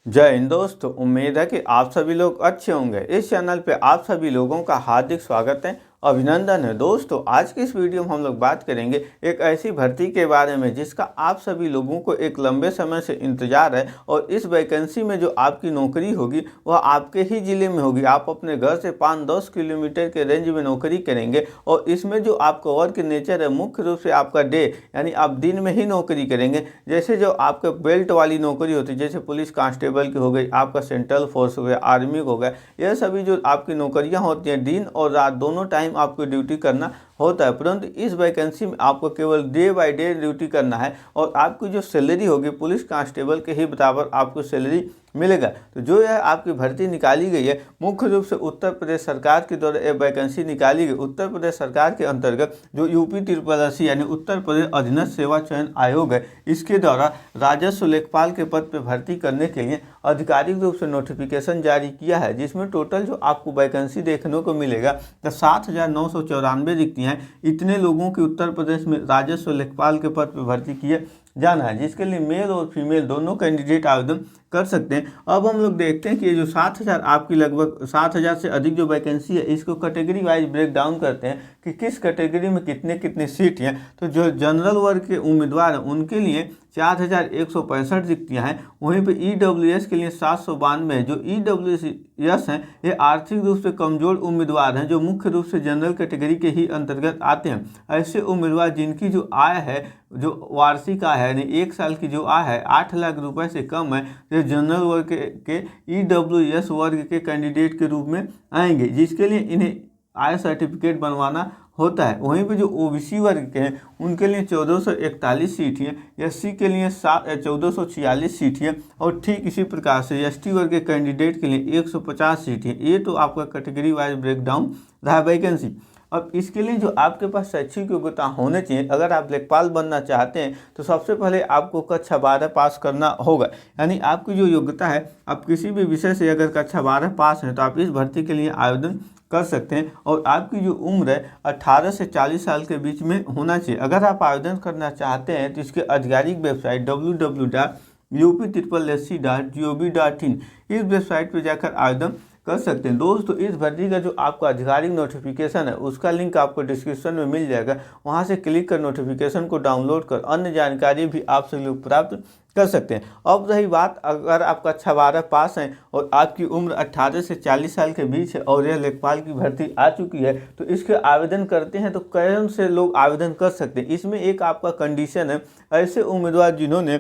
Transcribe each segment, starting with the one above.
जय हिंद दोस्तों। उम्मीद है कि आप सभी लोग अच्छे होंगे। इस चैनल पे आप सभी लोगों का हार्दिक स्वागत है, अभिनंदन है। दोस्तों आज की इस वीडियो में हम लोग बात करेंगे एक ऐसी भर्ती के बारे में जिसका आप सभी लोगों को एक लंबे समय से इंतजार है। और इस वैकेंसी में जो आपकी नौकरी होगी वह आपके ही ज़िले में होगी। आप अपने घर से 5-10 किलोमीटर के रेंज में नौकरी करेंगे। और इसमें जो आपका वर्क नेचर है मुख्य रूप से आपका डे यानी आप दिन में ही नौकरी करेंगे। जैसे जो आपके बेल्ट वाली नौकरी होती है, जैसे पुलिस कांस्टेबल की हो गई, आपका सेंट्रल फोर्स हो गया, आर्मी हो गया, यह सभी जो आपकी नौकरियां होती हैं दिन और रात दोनों टाइम आपको ड्यूटी करना होता है। परंतु इस वैकेंसी में आपको केवल डे बाय डे ड्यूटी करना है और आपकी जो सैलरी होगी पुलिस कांस्टेबल के ही बराबर आपको सैलरी मिलेगा। तो जो यह आपकी भर्ती निकाली गई है मुख्य रूप से उत्तर प्रदेश सरकार के द्वारा यह वैकेंसी निकाली गई। उत्तर प्रदेश सरकार के अंतर्गत जो यूपी ट्रिपल यानी उत्तर प्रदेश अधीनस्थ सेवा चयन आयोग है, इसके द्वारा राजस्व लेखपाल के पद पर भर्ती करने के लिए आधिकारिक रूप से नोटिफिकेशन जारी किया है, जिसमें टोटल जो आपको वैकेंसी देखने को मिलेगा तो 7,994 रिक्तियाँ हैं। इतने लोगों की उत्तर प्रदेश में राजस्व लेखपाल के पद पर भर्ती किए जाना है, जिसके लिए मेल और फीमेल दोनों कैंडिडेट आवेदन कर सकते हैं। अब हम लोग देखते हैं कि ये जो 7,000 आपकी लगभग 7,000 से अधिक जो वैकेंसी है इसको कैटेगरी वाइज ब्रेक डाउन करते हैं कि किस कैटेगरी में कितने कितने सीट हैं। तो जो जनरल वर्ग के उम्मीदवार हैं उनके लिए 4,165 रिक्तियाँ हैं। वहीं पे EWS के लिए 792 है। जो EWS हैं ये आर्थिक रूप से कमजोर उम्मीदवार हैं जो मुख्य रूप से जनरल कैटेगरी के ही अंतर्गत आते हैं। ऐसे उम्मीदवार जिनकी जो आय है, जो वार्षिक आय है यानी एक साल की जो आय है 8 लाख रुपए से कम है, तो जनरल वर्ग के EWS वर्ग के कैंडिडेट के रूप में आएंगे, जिसके लिए इन्हें आय सर्टिफिकेट बनवाना होता है। वहीं पे जो OBC वर्ग के हैं उनके लिए 1441 सीट है, SC के लिए 1446 सीट है और ठीक इसी प्रकार से ST वर्ग के कैंडिडेट के लिए 150 सीट है। ये तो आपका कैटेगरी वाइज ब्रेकडाउन रहा वैकेंसी। अब इसके लिए जो आपके पास शैक्षिक योग्यता होने चाहिए, अगर आप लेखपाल बनना चाहते हैं तो सबसे पहले आपको कक्षा 12 पास करना होगा। यानी आपकी जो योग्यता है, आप किसी भी विषय से अगर कक्षा 12 पास हैं तो आप इस भर्ती के लिए आवेदन कर सकते हैं। और आपकी जो उम्र है 18 से 40 साल के बीच में होना चाहिए। अगर आप आवेदन करना चाहते हैं तो इसके आधिकारिक वेबसाइट www.upSC.gov.in इस वेबसाइट पर जाकर आवेदन कर सकते हैं। दोस्तों इस भर्ती का जो आपका आधिकारिक नोटिफिकेशन है उसका लिंक आपको डिस्क्रिप्शन में मिल जाएगा, वहां से क्लिक कर नोटिफिकेशन को डाउनलोड कर अन्य जानकारी भी आप सभी लोग प्राप्त कर सकते हैं। अब रही बात, अगर आप कक्षा 12 पास हैं और आपकी उम्र 18 से 40 साल के बीच है और यह लेखपाल की भर्ती आ चुकी है तो इसके आवेदन करते हैं तो कौन से लोग आवेदन कर सकते हैं। इसमें एक आपका कंडीशन है, ऐसे उम्मीदवार जिन्होंने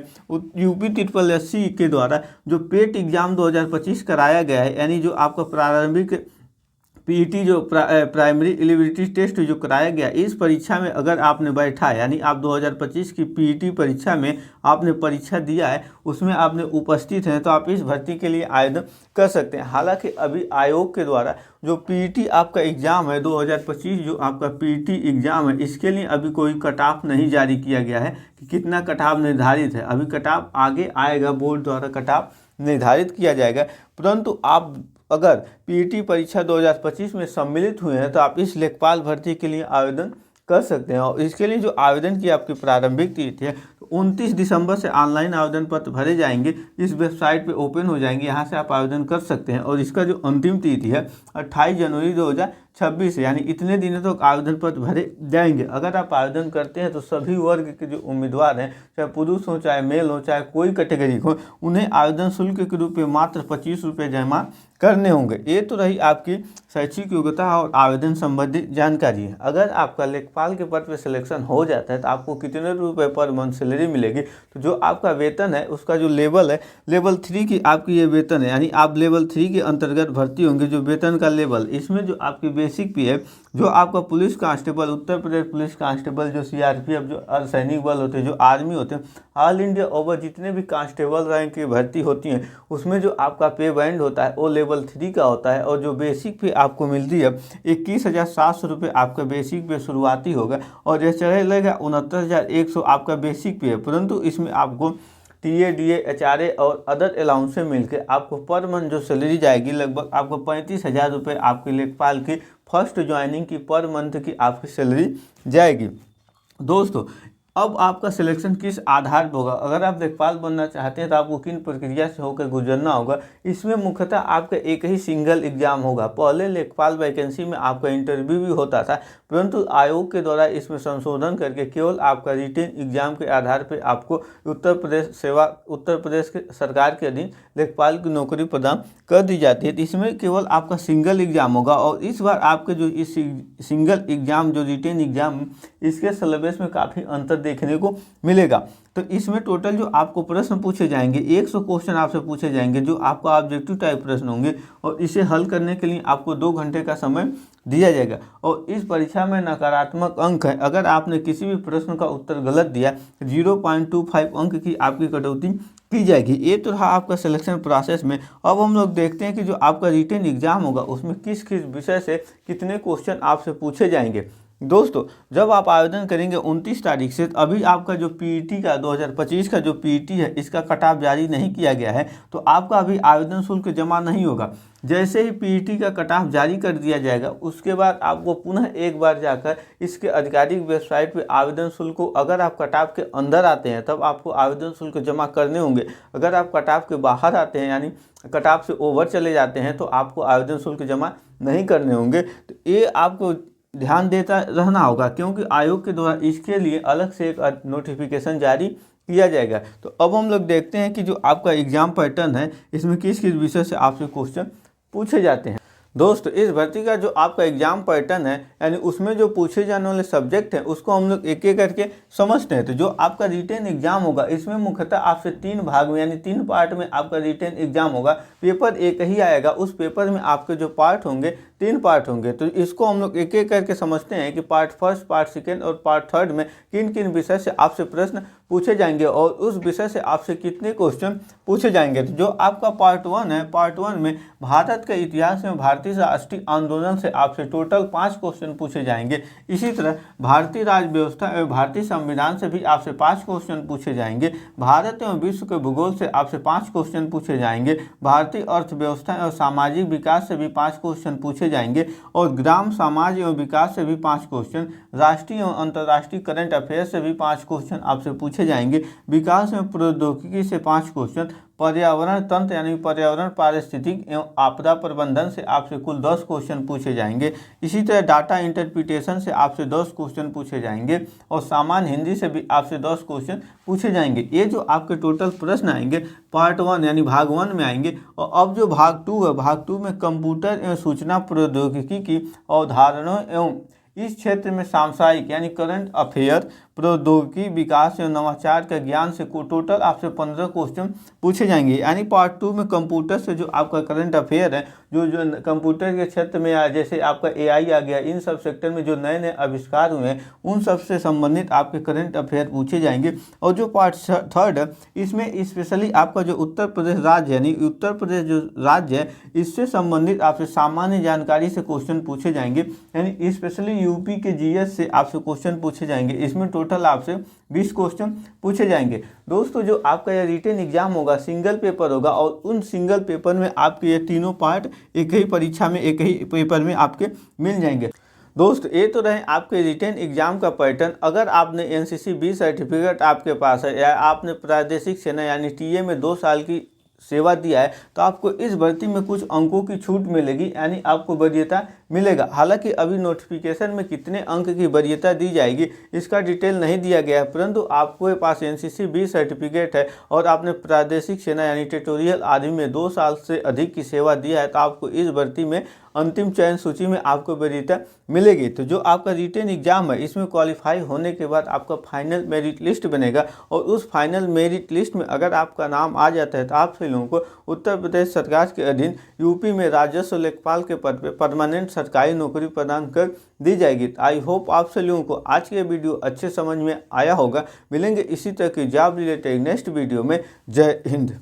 यूपी SSC के द्वारा जो पेट एग्जाम 2025 कराया गया है, यानी जो आपका प्रारंभिक PET जो प्राइमरी एलिजिबिलिटी टेस्ट जो कराया गया, इस परीक्षा में अगर आपने बैठा है यानी आप 2025 की PET परीक्षा में आपने परीक्षा दिया है, उसमें आपने उपस्थित हैं तो आप इस भर्ती के लिए आवेदन कर सकते हैं। हालांकि अभी आयोग के द्वारा जो PET आपका एग्ज़ाम है 2025 जो आपका PET एग्ज़ाम है, इसके लिए अभी कोई कट ऑफ नहीं जारी किया गया है कि कितना कट ऑफ निर्धारित है। अभी कट ऑफ आगे आएगा, बोर्ड द्वारा कट ऑफ निर्धारित किया जाएगा। परंतु आप अगर PET परीक्षा 2025 में सम्मिलित हुए हैं तो आप इस लेखपाल भर्ती के लिए आवेदन कर सकते हैं। और इसके लिए जो आवेदन की आपकी प्रारंभिक तिथि है तो 29 दिसंबर से ऑनलाइन आवेदन पत्र भरे जाएंगे, इस वेबसाइट पे ओपन हो जाएंगे, यहाँ से आप आवेदन कर सकते हैं। और इसका जो अंतिम तिथि है 28 जनवरी 2026 यानी इतने दिनों तक आवेदन पत्र भरे जाएंगे। अगर आप आवेदन करते हैं तो सभी वर्ग के जो उम्मीदवार हैं, चाहे पुरुष हो चाहे मेल हो चाहे कोई कैटेगरी हो, उन्हें आवेदन शुल्क के रूप में मात्र 25 रुपये जमा करने होंगे। ये तो रही आपकी शैक्षिक योग्यता और आवेदन संबंधी जानकारी है। अगर आपका लेखपाल के पद पर सिलेक्शन हो जाता है तो आपको कितने रुपए पर मंथ सैलरी मिलेगी, तो जो आपका वेतन है उसका जो लेवल है, लेवल 3 की आपकी ये वेतन है, यानी आप लेवल 3 के अंतर्गत भर्ती होंगे। जो वेतन का लेवल, इसमें जो आपकी बेसिक पे है, जो आपका police constable, Uttar Pradesh police constable, जो CRPF जो अर्धसैनिक बल होते हैं, जो आर्मी होते हैं, ऑल इंडिया ओवर जितने भी कांस्टेबल रैंक की भर्ती होती हैं उसमें जो आपका पे बैंड होता है वो लेवल 3 का होता है। और जो बेसिक पे आपको मिलती है 21,700 रुपये आपका बेसिक पे शुरुआती होगा और यह चलेगा 69,100 आपका बेसिक पे है। परंतु इसमें आपको TA DA HRA और अदर अलाउंस से मिलकर आपको पर मंथ जो सैलरी जाएगी लगभग आपको 35,000 रुपये आपकी लेखपाल की फर्स्ट ज्वाइनिंग की पर मंथ की आपकी सैलरी जाएगी। दोस्तों अब आपका सिलेक्शन किस आधार पर होगा? अगर आप लेखपाल बनना चाहते हैं तो आपको किन प्रक्रिया से होकर गुजरना होगा? इसमें मुख्यतः आपका एक ही सिंगल एग्जाम होगा। पहले लेखपाल वैकेंसी में आपका इंटरव्यू भी होता था, परंतु आयोग के द्वारा इसमें संशोधन करके केवल आपका रिटेन एग्जाम के आधार पर आपको उत्तर प्रदेश के सरकार के अधीन लेखपाल की नौकरी प्रदान कर दी जाती है। तो इसमें केवल आपका सिंगल एग्जाम होगा और इस बार आपके जो इस सिंगल एग्जाम जो रिटेन एग्जाम, इसके सिलेबस में काफ़ी अंतर देखने को मिलेगा। तो इसमें टोटल जो आपको प्रश्न पूछे जाएंगे 100 क्वेश्चन आपसे पूछे जाएंगे, जो आपका ऑब्जेक्टिव टाइप प्रश्न होंगे और इसे हल करने के लिए आपको 2 घंटे का समय दिया जाएगा। और इस परीक्षा में नकारात्मक अंक है, अगर आपने किसी भी प्रश्न का उत्तर गलत दिया 0.25 अंक की आपकी कटौती की जाएगी। ये तो रहा आपका सिलेक्शन प्रोसेस में। अब हम लोग देखते हैं कि जो आपका रिटेन एग्जाम होगा उसमें किस किस विषय से कितने क्वेश्चन आपसे पूछे जाएंगे। दोस्तों, जब आप आवेदन करेंगे 29 तारीख से, अभी आपका जो पीईटी का 2025 का जो पीईटी है इसका कट ऑफ जारी नहीं किया गया है, तो आपका अभी आवेदन शुल्क जमा नहीं होगा। जैसे ही पीईटी का कट ऑफ जारी कर दिया जाएगा उसके बाद आपको पुनः एक बार जाकर इसके आधिकारिक वेबसाइट पे आवेदन शुल्क को, अगर आप कट ऑफ के अंदर आते हैं तब आपको आवेदन शुल्क जमा करने होंगे। अगर आप कट ऑफ के बाहर आते हैं यानी कट ऑफ से ओवर चले जाते हैं तो आपको आवेदन शुल्क जमा नहीं करने होंगे। तो ये आपको ध्यान देता रहना होगा, क्योंकि आयोग के द्वारा इसके लिए अलग से एक नोटिफिकेशन जारी किया जाएगा। तो अब हम लोग देखते हैं कि जो आपका एग्जाम पैटर्न है इसमें किस किस विषय से आपसे क्वेश्चन पूछे जाते हैं। दोस्तों, इस भर्ती का जो आपका एग्जाम पैटर्न है यानी उसमें जो पूछे जाने वाले सब्जेक्ट हैं उसको हम लोग एक एक करके समझते हैं। तो जो आपका रिटेन एग्जाम होगा इसमें मुख्यतः आपसे 3 भाग में यानी 3 पार्ट में आपका रिटेन एग्जाम होगा। पेपर एक ही आएगा, उस पेपर में आपके जो पार्ट होंगे 3 पार्ट होंगे। तो इसको हम लोग एक एक करके समझते हैं कि पार्ट फर्स्ट, पार्ट सेकेंड और पार्ट थर्ड में किन किन विषय से आपसे प्रश्न पूछे जाएंगे और उस विषय से आपसे कितने क्वेश्चन पूछे जाएंगे। तो जो आपका पार्ट 1 है, पार्ट 1 में भारत के इतिहास में भारतीय राष्ट्रीय आंदोलन से आपसे टोटल 5 क्वेश्चन पूछे जाएंगे। इसी तरह भारतीय राज्य व्यवस्था एवं भारतीय संविधान से भी आपसे 5 क्वेश्चन पूछे जाएंगे। भारत एवं विश्व के भूगोल से आपसे 5 क्वेश्चन पूछे जाएंगे। भारतीय अर्थव्यवस्था एवं सामाजिक विकास से भी 5 क्वेश्चन पूछे जाएंगे और ग्राम समाज एवं विकास से भी 5 क्वेश्चन, राष्ट्रीय एवं अंतर्राष्ट्रीय करंट अफेयर से भी 5 क्वेश्चन आपसे पूछे जाएंगे। विकास में प्रौद्योगिकी से 5 क्वेश्चन, पर्यावरण तंत्र यानी पर्यावरण पारिस्थितिक एवं आपदा प्रबंधन से आपसे कुल 10 क्वेश्चन पूछे जाएंगे। इसी तरह डाटा इंटरप्रिटेशन से आपसे 10 क्वेश्चन पूछे जाएंगे और सामान्य हिंदी से भी आपसे 10 क्वेश्चन पूछे जाएंगे। ये जो आपके टोटल प्रश्न आएंगे पार्ट 1 यानी भाग 1 में आएंगे। और अब जो भाग 2 है, भाग 2 में कंप्यूटर एवं सूचना प्रौद्योगिकी की अवधारणाओं एवं इस क्षेत्र में सामयिक यानी करंट अफेयर, प्रौद्योगिकी विकास एवं नवाचार का ज्ञान से टोटल आपसे 15 क्वेश्चन पूछे जाएंगे। यानी पार्ट 2 में कंप्यूटर से जो आपका करंट अफेयर है, जो कंप्यूटर के क्षेत्र में जैसे आपका एआई आ गया, इन सब सेक्टर में जो नए नए आविष्कार हुए हैं उन सब से संबंधित आपके करंट अफेयर पूछे जाएंगे। और जो पार्ट 3 है इसमें स्पेशली आपका जो उत्तर प्रदेश राज्य यानी उत्तर प्रदेश जो राज्य है इससे संबंधित आपसे सामान्य जानकारी से क्वेश्चन पूछे जाएंगे। यानी स्पेशली यूपी के जीएस से आपसे क्वेश्चन पूछे जाएंगे। इसमें टोटल आपसे 20 क्वेश्चन पूछे जाएंगे। दोस्तों, जो आपका यह रिटेन एग्जाम होगा सिंगल पेपर होगा और उन सिंगल पेपर में आपके ये तीनों पार्ट एक ही परीक्षा में एक ही पेपर में आपके मिल जाएंगे। दोस्तों, ये तो रहे आपके रिटेन एग्जाम का पैटर्न। अगर आपने एनसीसी बी सर्टिफिकेट आपके पास है या आपने प्रादेशिक सेना यानी टीए में 2 साल की सेवा दिया है तो आपको इस भर्ती में कुछ अंकों की छूट मिलेगी, यानी आपको वरीयता मिलेगा। हालांकि अभी नोटिफिकेशन में कितने अंक की वरीयता दी जाएगी इसका डिटेल नहीं दिया गया है, परंतु आपके पास एनसीसी बी सर्टिफिकेट है और आपने प्रादेशिक सेना यानी टेरिटोरियल आर्मी में 2 साल से अधिक की सेवा दिया है तो आपको इस भर्ती में अंतिम चयन सूची में आपको वरीयता मिलेगी। तो जो आपका रिटेन एग्जाम है इसमें क्वालिफाई होने के बाद आपका फाइनल मेरिट लिस्ट बनेगा और उस फाइनल मेरिट लिस्ट में अगर आपका नाम आ जाता है तो आप सभी लोगों को उत्तर प्रदेश सरकार के अधीन यूपी में राजस्व लेखपाल के पद पर परमानेंट सरकारी नौकरी प्रदान कर दी जाएगी। आई होप आप सभी लोगों को आज के वीडियो अच्छे समझ में आया होगा। मिलेंगे इसी तरह की जॉब रिलेटेड नेक्स्ट वीडियो में। जय हिंद।